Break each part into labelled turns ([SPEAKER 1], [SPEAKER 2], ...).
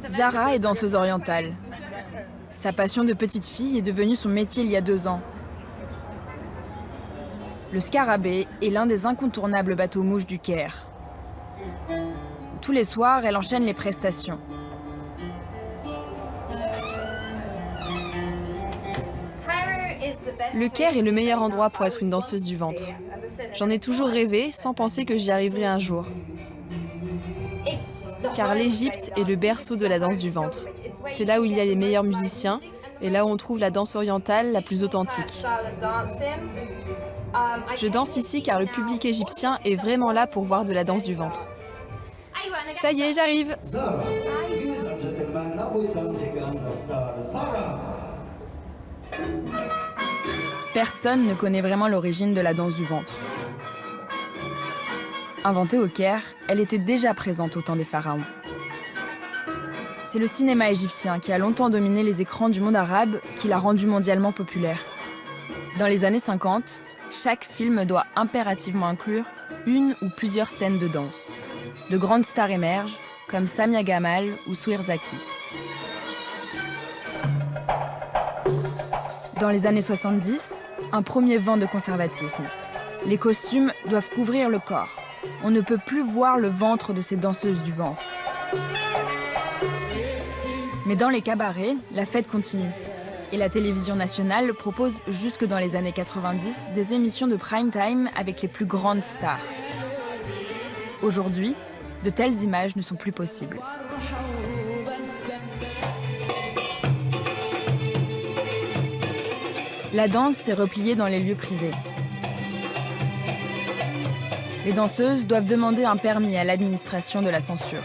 [SPEAKER 1] Zara est danseuse orientale. Sa passion de petite fille est devenue son métier il y a 2 ans. Le Scarabée est l'un des incontournables bateaux-mouches du Caire. Tous les soirs, elle enchaîne les prestations.
[SPEAKER 2] Le Caire est le meilleur endroit pour être une danseuse du ventre. J'en ai toujours rêvé sans penser que j'y arriverais un jour. Car l'Égypte est le berceau de la danse du ventre. C'est là où il y a les meilleurs musiciens et là où on trouve la danse orientale la plus authentique. Je danse ici car le public égyptien est vraiment là pour voir de la danse du ventre. Ça y est, j'arrive!
[SPEAKER 3] Zara, ladies and gentlemen, now we're dancing on the star Zara.
[SPEAKER 1] Personne ne connaît vraiment l'origine de la danse du ventre. Inventée au Caire, elle était déjà présente au temps des pharaons. C'est le cinéma égyptien qui a longtemps dominé les écrans du monde arabe qui l'a rendu mondialement populaire. Dans les années 50, chaque film doit impérativement inclure une ou plusieurs scènes de danse. De grandes stars émergent, comme Samia Gamal ou Souir Zaki. Dans les années 70, un premier vent de conservatisme. Les costumes doivent couvrir le corps. On ne peut plus voir le ventre de ces danseuses du ventre. Mais dans les cabarets, la fête continue. Et la télévision nationale propose jusque dans les années 90 des émissions de prime time avec les plus grandes stars. Aujourd'hui, de telles images ne sont plus possibles. La danse s'est repliée dans les lieux privés. Les danseuses doivent demander un permis à l'administration de la censure.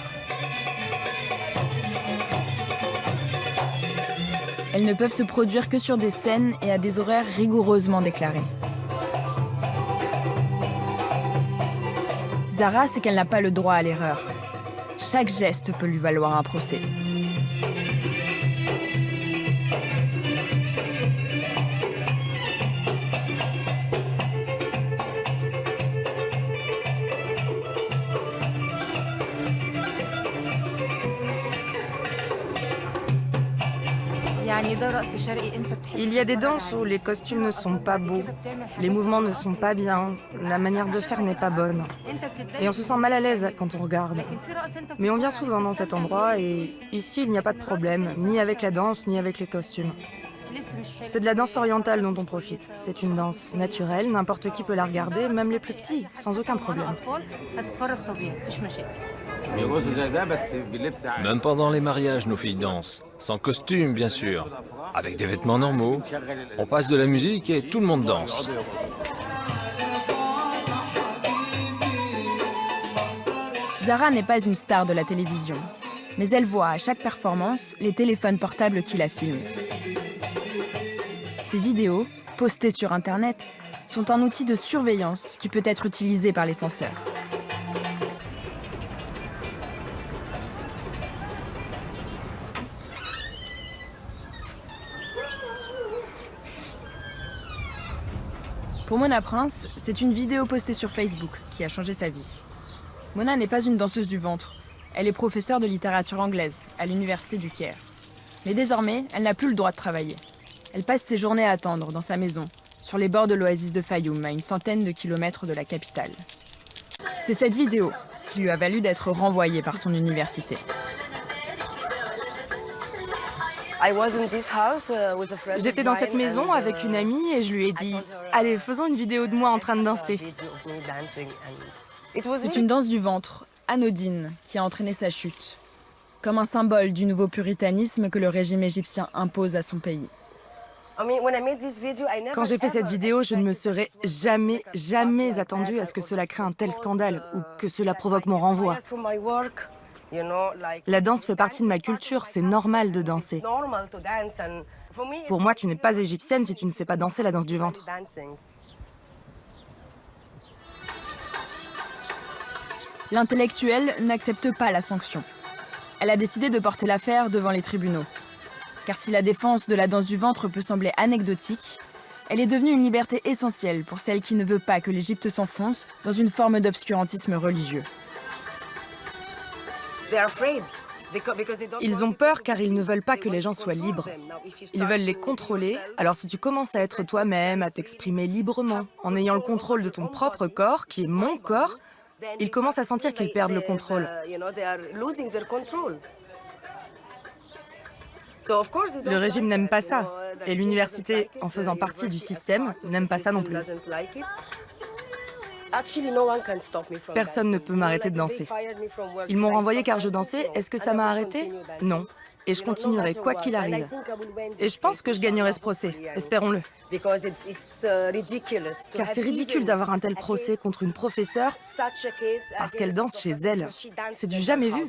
[SPEAKER 1] Elles ne peuvent se produire que sur des scènes et à des horaires rigoureusement déclarés. Zara sait qu'elle n'a pas le droit à l'erreur. Chaque geste peut lui valoir un procès.
[SPEAKER 4] Il y a des danses où les costumes ne sont pas beaux, les mouvements ne sont pas bien, la manière de faire n'est pas bonne. Et on se sent mal à l'aise quand on regarde. Mais on vient souvent dans cet endroit et ici il n'y a pas de problème, ni avec la danse, ni avec les costumes. C'est de la danse orientale dont on profite. C'est une danse naturelle, n'importe qui peut la regarder, même les plus petits, sans aucun problème.
[SPEAKER 5] Même pendant les mariages, nos filles dansent. Sans costume, bien sûr. Avec des vêtements normaux. On passe de la musique et tout le monde danse.
[SPEAKER 1] Zara n'est pas une star de la télévision, mais elle voit à chaque performance les téléphones portables qui la filment. Ces vidéos, postées sur Internet, sont un outil de surveillance qui peut être utilisé par les censeurs. Pour Mona Prince, c'est une vidéo postée sur Facebook qui a changé sa vie. Mona n'est pas une danseuse du ventre. Elle est professeure de littérature anglaise à l'université du Caire. Mais désormais, elle n'a plus le droit de travailler. Elle passe ses journées à attendre dans sa maison, sur les bords de l'oasis de Fayoum, à une centaine de kilomètres de la capitale. C'est cette vidéo qui lui a valu d'être renvoyée par son université.
[SPEAKER 4] J'étais dans cette maison avec une amie et je lui ai dit « Allez, faisons une vidéo de moi en train de danser ».
[SPEAKER 1] C'est une danse du ventre, anodine, qui a entraîné sa chute. Comme un symbole du nouveau puritanisme que le régime égyptien impose à son pays.
[SPEAKER 4] Quand j'ai fait cette vidéo, je ne me serais jamais attendue à ce que cela crée un tel scandale ou que cela provoque mon renvoi. La danse fait partie de ma culture, c'est normal de danser. Pour moi, tu n'es pas égyptienne si tu ne sais pas danser la danse du ventre.
[SPEAKER 1] L'intellectuelle n'accepte pas la sanction. Elle a décidé de porter l'affaire devant les tribunaux. Car si la défense de la danse du ventre peut sembler anecdotique, elle est devenue une liberté essentielle pour celle qui ne veut pas que l'Égypte s'enfonce dans une forme d'obscurantisme religieux.
[SPEAKER 4] Ils ont peur car ils ne veulent pas que les gens soient libres. Ils veulent les contrôler. Alors si tu commences à être toi-même, à t'exprimer librement, en ayant le contrôle de ton propre corps, qui est mon corps, ils commencent à sentir qu'ils perdent le contrôle. Le régime n'aime pas ça. Et l'université, en faisant partie du système, n'aime pas ça non plus. Personne ne peut m'arrêter de danser. Ils m'ont renvoyé car je dansais. Est-ce que ça m'a arrêté? Non. Et je continuerai, quoi qu'il arrive. Et je pense que je gagnerai ce procès. Espérons-le. Car c'est ridicule d'avoir un tel procès contre une professeure parce qu'elle danse chez elle. C'est du jamais vu.